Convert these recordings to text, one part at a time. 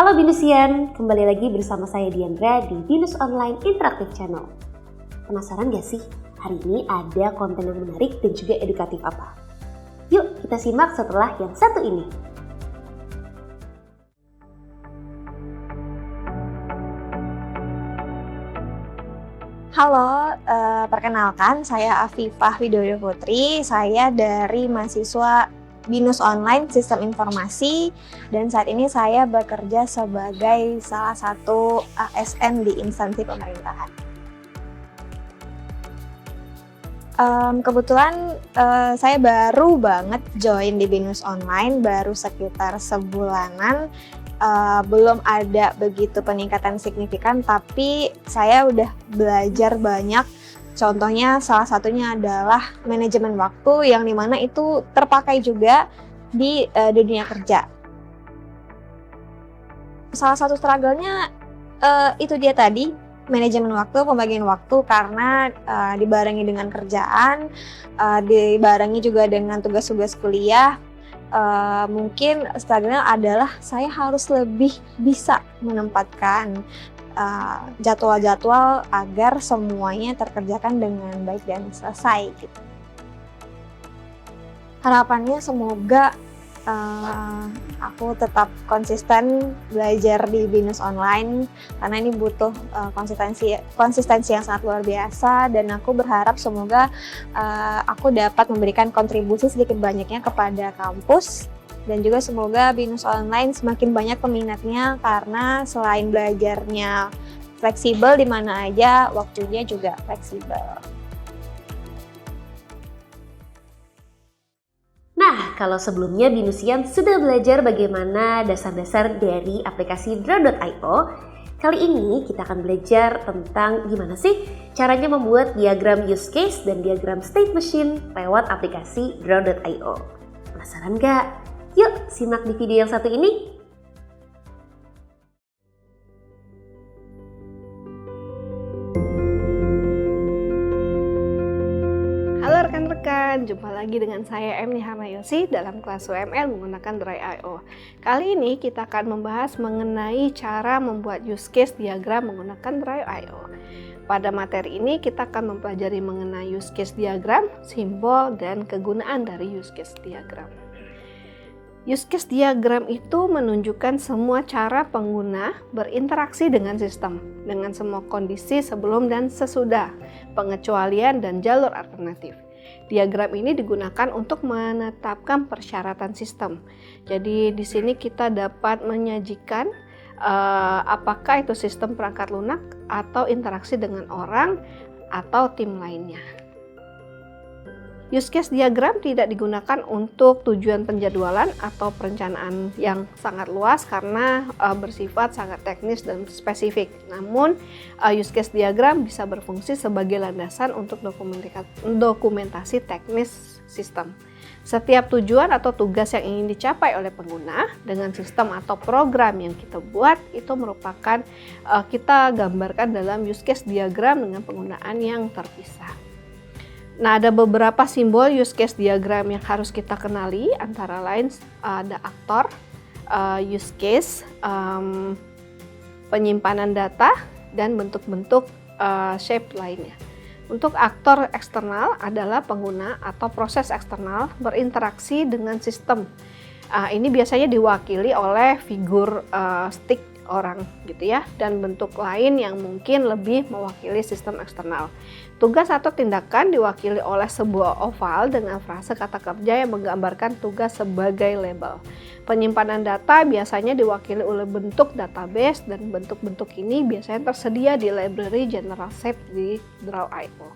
Halo Binusian, kembali lagi bersama saya Diandra di Binus Online Interactive Channel. Penasaran gak sih hari ini ada konten yang menarik dan juga edukatif apa? Yuk kita simak setelah yang satu ini. Halo, perkenalkan saya Afifah Widodo Putri, saya dari mahasiswa Binus Online Sistem Informasi dan saat ini saya bekerja sebagai salah satu ASN di instansi pemerintahan. Kebetulan saya baru banget join di Binus Online, baru sekitar sebulanan. Belum ada begitu peningkatan signifikan, tapi saya udah belajar banyak. Contohnya salah satunya adalah manajemen waktu yang dimana itu terpakai juga di dunia kerja. Salah satu struggle-nya itu dia tadi, manajemen waktu, pembagian waktu karena dibarengi dengan kerjaan, dibarengi juga dengan tugas-tugas kuliah. Mungkin struggle-nya adalah saya harus lebih bisa menempatkan jadwal-jadwal agar semuanya terkerjakan dengan baik dan selesai gitu. Harapannya semoga aku tetap konsisten belajar di Binus Online karena ini butuh konsistensi yang sangat luar biasa, dan aku berharap semoga aku dapat memberikan kontribusi sedikit banyaknya kepada kampus. Dan juga semoga Binus Online semakin banyak peminatnya karena selain belajarnya fleksibel di mana aja, waktunya juga fleksibel. Nah, kalau sebelumnya Binusian sudah belajar bagaimana dasar-dasar dari aplikasi Draw.io, kali ini kita akan belajar tentang gimana sih caranya membuat diagram use case dan diagram state machine lewat aplikasi Draw.io. Penasaran gak? Yuk simak di video yang satu ini. Halo rekan-rekan, jumpa lagi dengan saya M. Nihamayoshi dalam kelas UML menggunakan Draw.io. Kali ini kita akan membahas mengenai cara membuat use case diagram menggunakan Draw.io. Pada materi ini kita akan mempelajari mengenai use case diagram, simbol, dan kegunaan dari use case diagram. Use case diagram itu menunjukkan semua cara pengguna berinteraksi dengan sistem, dengan semua kondisi sebelum dan sesudah, pengecualian dan jalur alternatif. Diagram ini digunakan untuk menetapkan persyaratan sistem. Jadi di sini kita dapat menyajikan apakah itu sistem perangkat lunak atau interaksi dengan orang atau tim lainnya. Use case diagram tidak digunakan untuk tujuan penjadwalan atau perencanaan yang sangat luas karena bersifat sangat teknis dan spesifik. Namun, use case diagram bisa berfungsi sebagai landasan untuk dokumentasi teknis sistem. Setiap tujuan atau tugas yang ingin dicapai oleh pengguna dengan sistem atau program yang kita buat itu merupakan kita gambarkan dalam use case diagram dengan penggunaan yang terpisah. Nah, ada beberapa simbol use case diagram yang harus kita kenali, antara lain ada aktor, use case, penyimpanan data, dan bentuk-bentuk shape lainnya. Untuk aktor eksternal adalah pengguna atau proses eksternal berinteraksi dengan sistem. Ini biasanya diwakili oleh figur stick orang gitu ya, dan bentuk lain yang mungkin lebih mewakili sistem eksternal. Tugas atau tindakan diwakili oleh sebuah oval dengan frase kata kerja yang menggambarkan tugas sebagai label. Penyimpanan data biasanya diwakili oleh bentuk database, dan bentuk-bentuk ini biasanya tersedia di library general shape di Draw.io.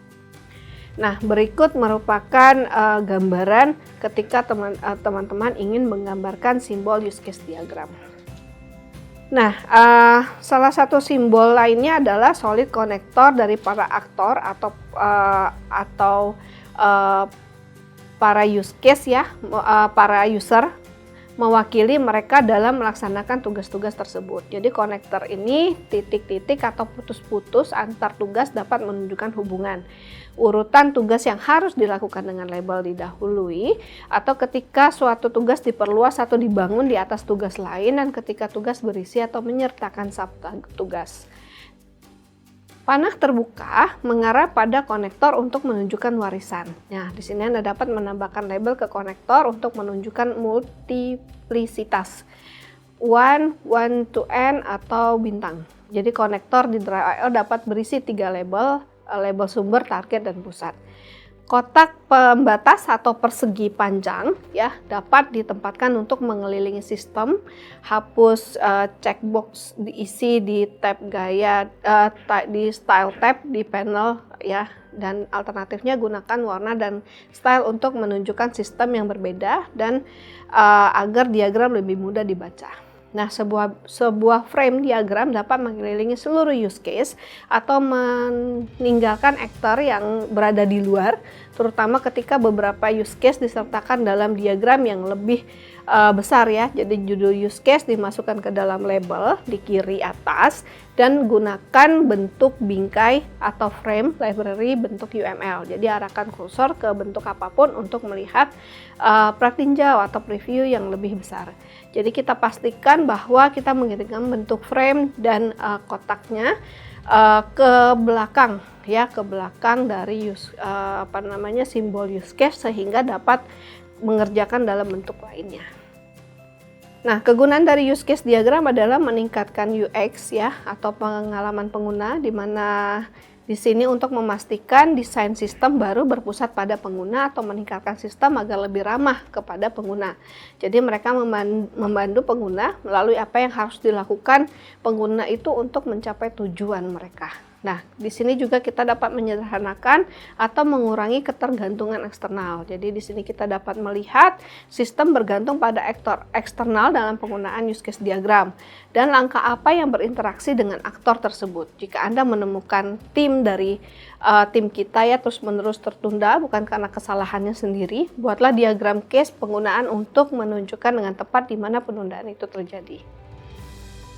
Nah, berikut merupakan gambaran ketika teman-teman ingin menggambarkan simbol use case diagram. Nah, salah satu simbol lainnya adalah solid connector dari para aktor atau para use case ya, para user mewakili mereka dalam melaksanakan tugas-tugas tersebut. Jadi konektor ini titik-titik atau putus-putus antar tugas dapat menunjukkan hubungan. Urutan tugas yang harus dilakukan dengan label didahului, atau ketika suatu tugas diperluas atau dibangun di atas tugas lain, dan ketika tugas berisi atau menyertakan subtugas. Panah terbuka mengarah pada konektor untuk menunjukkan warisan. Nah, di sini Anda dapat menambahkan label ke konektor untuk menunjukkan multiplisitas. 1, 1 to n atau bintang. Jadi konektor di Drive.io dapat berisi 3 label, label sumber, target, dan pusat. Kotak pembatas atau persegi panjang ya dapat ditempatkan untuk mengelilingi sistem. Hapus checkbox diisi di tab gaya di style tab di panel ya, dan alternatifnya gunakan warna dan style untuk menunjukkan sistem yang berbeda dan agar diagram lebih mudah dibaca. Nah, sebuah frame diagram dapat mengelilingi seluruh use case atau meninggalkan aktor yang berada di luar, terutama ketika beberapa use case disertakan dalam diagram yang lebih besar ya. Jadi judul use case dimasukkan ke dalam label di kiri atas dan gunakan bentuk bingkai atau frame library bentuk UML. Jadi arahkan kursor ke bentuk apapun untuk melihat pratinjau atau preview yang lebih besar. Jadi kita pastikan bahwa kita mengirimkan bentuk frame dan kotaknya ke belakang ya, ke belakang dari simbol use case sehingga dapat mengerjakan dalam bentuk lainnya. Nah, kegunaan dari use case diagram adalah meningkatkan UX ya atau pengalaman pengguna, di mana di sini untuk memastikan desain sistem baru berpusat pada pengguna atau meningkatkan sistem agar lebih ramah kepada pengguna. Jadi mereka membantu pengguna melalui apa yang harus dilakukan pengguna itu untuk mencapai tujuan mereka. Nah, di sini juga kita dapat menyederhanakan atau mengurangi ketergantungan eksternal. Jadi di sini kita dapat melihat sistem bergantung pada aktor eksternal dalam penggunaan use case diagram dan langkah apa yang berinteraksi dengan aktor tersebut. Jika Anda menemukan tim dari tim kita ya terus-menerus tertunda bukan karena kesalahannya sendiri, buatlah diagram case penggunaan untuk menunjukkan dengan tepat di mana penundaan itu terjadi.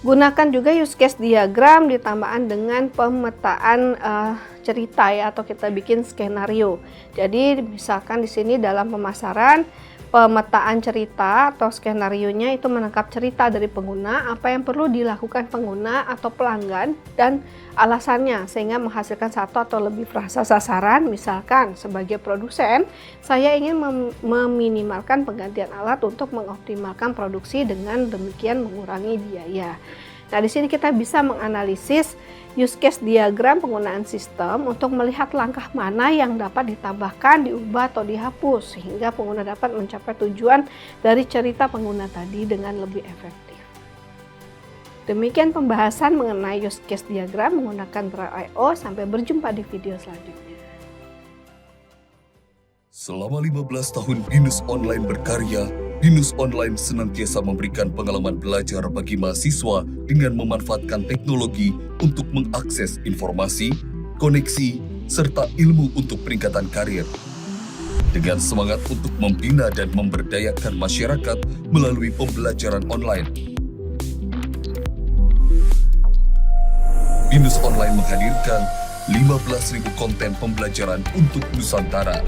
Gunakan juga use case diagram ditambahkan dengan pemetaan cerita ya, atau kita bikin skenario. Jadi misalkan di sini dalam pemasaran, pemetaan cerita atau skenarionya itu menangkap cerita dari pengguna, apa yang perlu dilakukan pengguna atau pelanggan dan alasannya sehingga menghasilkan satu atau lebih frasa sasaran. Misalkan sebagai produsen, saya ingin meminimalkan penggantian alat untuk mengoptimalkan produksi dengan demikian mengurangi biaya. Nah, di sini kita bisa menganalisis use case diagram penggunaan sistem untuk melihat langkah mana yang dapat ditambahkan, diubah atau dihapus sehingga pengguna dapat mencapai tujuan dari cerita pengguna tadi dengan lebih efektif. Demikian pembahasan mengenai use case diagram menggunakan Drive.io. Sampai berjumpa di video selanjutnya. Selama 15 tahun Binus Online berkarya, Binus Online senantiasa memberikan pengalaman belajar bagi mahasiswa dengan memanfaatkan teknologi untuk mengakses informasi, koneksi, serta ilmu untuk peningkatan karir. Dengan semangat untuk membina dan memberdayakan masyarakat melalui pembelajaran online, Binus Online menghadirkan 15.000 konten pembelajaran untuk Nusantara.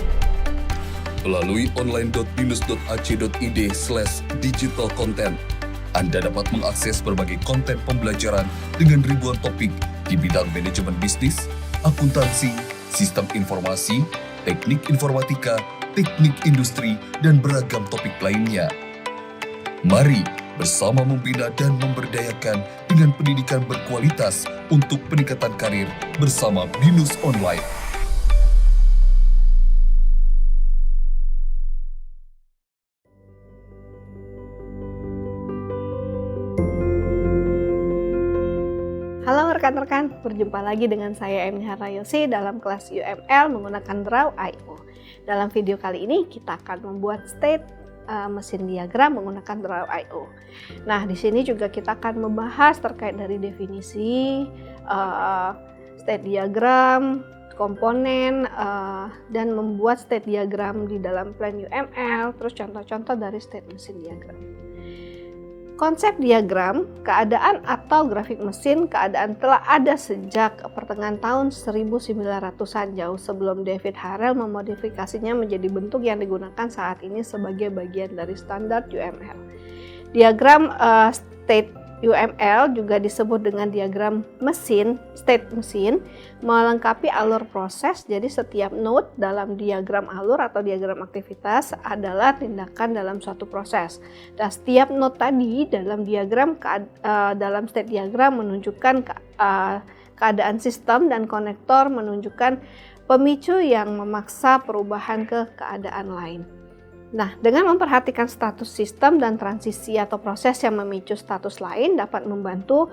Melalui online.binus.ac.id/digital content, Anda dapat mengakses berbagai konten pembelajaran dengan ribuan topik di bidang manajemen bisnis, akuntansi, sistem informasi, teknik informatika, teknik industri, dan beragam topik lainnya. Mari bersama membina dan memberdayakan dengan pendidikan berkualitas untuk peningkatan karir bersama Binus Online. Halo rekan-rekan, berjumpa lagi dengan saya Emni Harnayosi dalam kelas UML menggunakan Drive.io. Dalam video kali ini kita akan membuat state mesin diagram menggunakan Drive.io. Nah, di sini juga kita akan membahas terkait dari definisi state diagram, komponen, dan membuat state diagram di dalam plan UML, terus contoh-contoh dari state mesin diagram. Konsep diagram keadaan atau grafik mesin keadaan telah ada sejak pertengahan tahun 1900-an, jauh sebelum David Harel memodifikasinya menjadi bentuk yang digunakan saat ini sebagai bagian dari standar UML. Diagram state UML juga disebut dengan diagram mesin, state mesin, melengkapi alur proses. Jadi setiap node dalam diagram alur atau diagram aktivitas adalah tindakan dalam suatu proses. Dan setiap node tadi dalam diagram dalam state diagram menunjukkan keadaan sistem, dan konektor menunjukkan pemicu yang memaksa perubahan ke keadaan lain. Nah, dengan memperhatikan status sistem dan transisi atau proses yang memicu status lain dapat membantu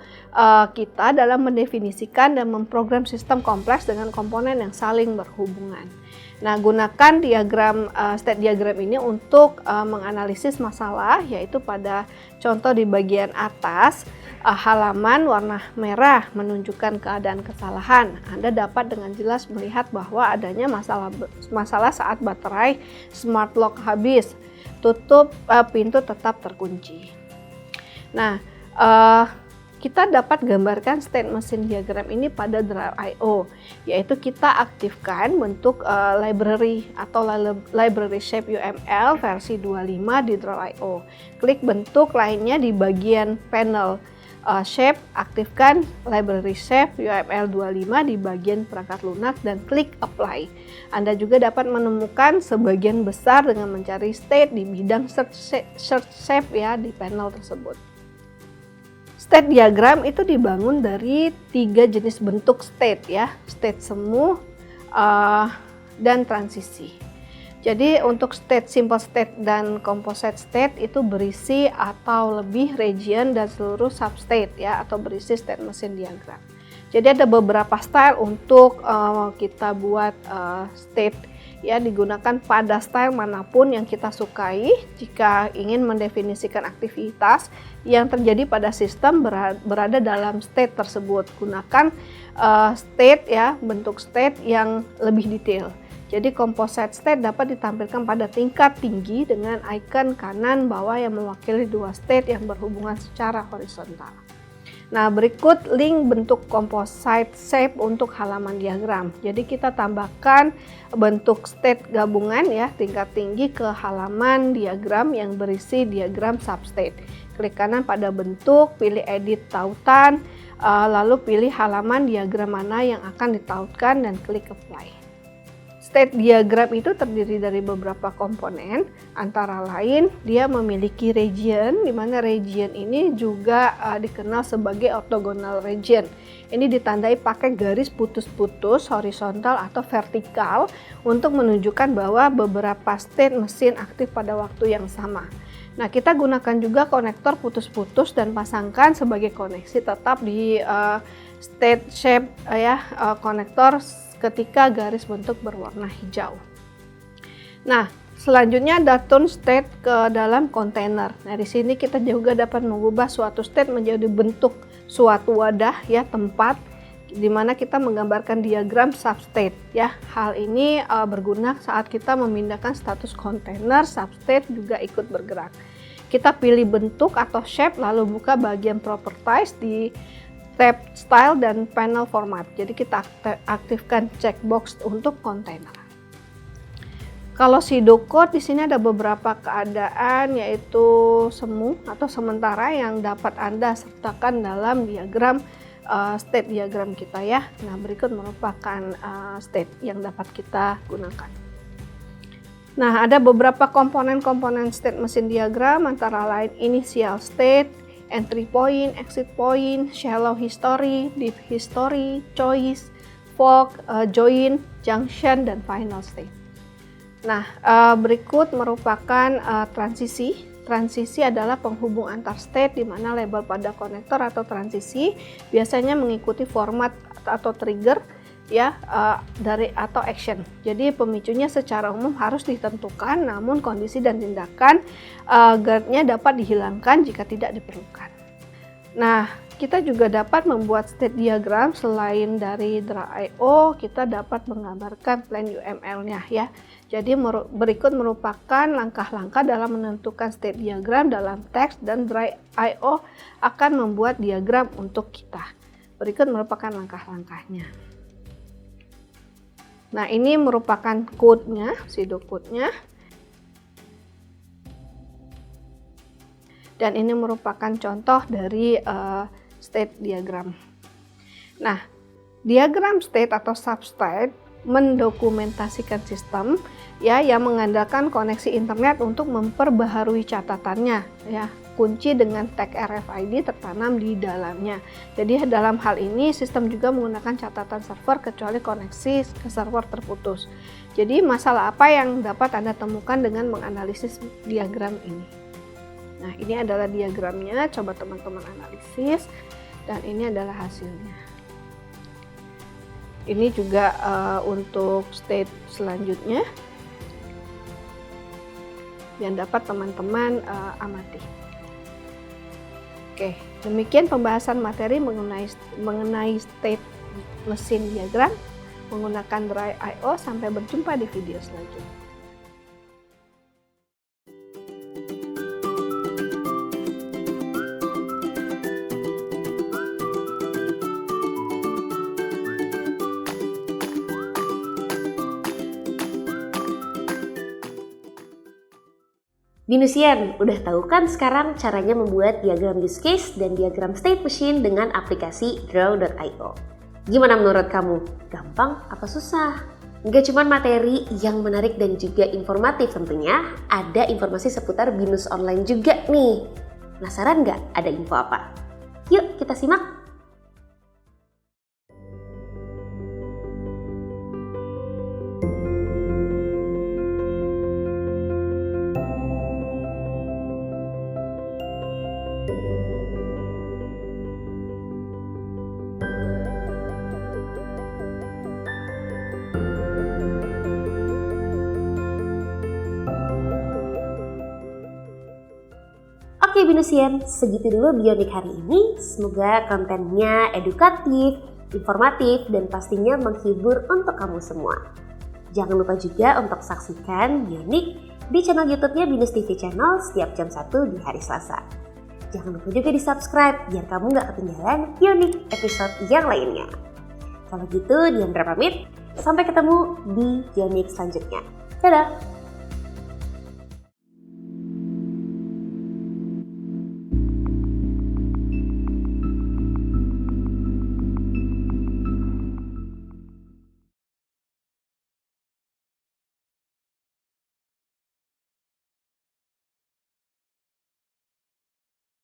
kita dalam mendefinisikan dan memprogram sistem kompleks dengan komponen yang saling berhubungan. Nah, gunakan diagram state diagram ini untuk menganalisis masalah, yaitu pada contoh di bagian atas halaman warna merah menunjukkan keadaan kesalahan. Anda dapat dengan jelas melihat bahwa adanya masalah saat baterai smart lock habis. Tutup pintu tetap terkunci. Nah, kita dapat gambarkan state mesin diagram ini pada Drive IO, yaitu kita aktifkan bentuk library atau library shape UML versi 25 di Drive IO. Klik bentuk lainnya di bagian panel shape, aktifkan library shape UML 25 di bagian perangkat lunak dan klik apply. Anda juga dapat menemukan sebagian besar dengan mencari state di bidang search shape ya di panel tersebut. State diagram itu dibangun dari 3 jenis bentuk state ya, state semu dan transisi. Jadi untuk state, simple state dan composite state itu berisi atau lebih region dan seluruh substate ya, atau berisi state mesin diagram. Jadi ada beberapa style untuk kita buat state ya, digunakan pada style manapun yang kita sukai. Jika ingin mendefinisikan aktivitas yang terjadi pada sistem berada dalam state tersebut, gunakan state ya, bentuk state yang lebih detail. Jadi composite state dapat ditampilkan pada tingkat tinggi dengan icon kanan bawah yang mewakili 2 state yang berhubungan secara horizontal. Nah, berikut link bentuk composite shape untuk halaman diagram. Jadi kita tambahkan bentuk state gabungan ya, tingkat tinggi ke halaman diagram yang berisi diagram substate. Klik kanan pada bentuk, pilih edit tautan, lalu pilih halaman diagram mana yang akan ditautkan dan klik apply. State diagram itu terdiri dari beberapa komponen, antara lain dia memiliki region, di mana region ini juga dikenal sebagai orthogonal region. Ini ditandai pakai garis putus-putus horizontal atau vertikal untuk menunjukkan bahwa beberapa state mesin aktif pada waktu yang sama. Nah, kita gunakan juga konektor putus-putus dan pasangkan sebagai koneksi tetap di state shape konektor ketika garis bentuk berwarna hijau. Nah, selanjutnya ada turn state ke dalam kontainer. Nah, di sini kita juga dapat mengubah suatu state menjadi bentuk suatu wadah ya, tempat di mana kita menggambarkan diagram substate ya. Hal ini berguna saat kita memindahkan status kontainer, substate juga ikut bergerak. Kita pilih bentuk atau shape lalu buka bagian properties di tab style dan panel format. Jadi kita aktifkan checkbox untuk kontainer. Kalau pseudocode di sini ada beberapa keadaan, yaitu semu atau sementara yang dapat Anda sertakan dalam diagram state diagram kita ya. Nah, berikut merupakan state yang dapat kita gunakan. Nah, ada beberapa komponen-komponen state mesin diagram, antara lain initial state, entry point, exit point, shallow history, deep history, choice, fork, join, junction, dan final state. Nah, berikut merupakan transisi. Transisi adalah penghubung antar state di mana label pada konektor atau transisi biasanya mengikuti format atau trigger ya dari atau action. Jadi pemicunya secara umum harus ditentukan, namun kondisi dan tindakan guardnya dapat dihilangkan jika tidak diperlukan. Nah, kita juga dapat membuat state diagram. Selain dari Draw.io, kita dapat menggambarkan plan UML-nya ya. Jadi berikut merupakan langkah-langkah dalam menentukan state diagram dalam teks, dan Draw.io akan membuat diagram untuk kita. Berikut merupakan langkah-langkahnya. Nah, ini merupakan code-nya, pseudocode-nya. Dan ini merupakan contoh dari state diagram. Nah, diagram state atau substate mendokumentasikan sistem ya yang mengandalkan koneksi internet untuk memperbaharui catatannya ya. Kunci dengan tag RFID tertanam di dalamnya. Jadi dalam hal ini sistem juga menggunakan catatan server kecuali koneksi ke server terputus. Jadi masalah apa yang dapat Anda temukan dengan menganalisis diagram ini? Nah, ini adalah diagramnya, coba teman-teman analisis, dan ini adalah hasilnya. Ini juga untuk state selanjutnya yang dapat teman-teman amati. Oke, demikian pembahasan materi mengenai state mesin diagram menggunakan Draw.io. Sampai berjumpa di video selanjutnya. Binusian, udah tahu kan sekarang caranya membuat diagram use case dan diagram state machine dengan aplikasi Draw.io. Gimana menurut kamu? Gampang apa susah? Nggak cuma materi yang menarik dan juga informatif tentunya, ada informasi seputar Binus Online juga nih. Penasaran nggak ada info apa? Yuk kita simak! Oke Binusian, segitu dulu Bionik hari ini. Semoga kontennya edukatif, informatif, dan pastinya menghibur untuk kamu semua. Jangan lupa juga untuk saksikan Bionik di channel YouTube-nya Binus TV Channel setiap jam 1 di hari Selasa. Jangan lupa juga di subscribe biar kamu gak ketinggalan Bionik episode yang lainnya. Kalau gitu, Diandra pamit. Sampai ketemu di Bionik selanjutnya. Dadah!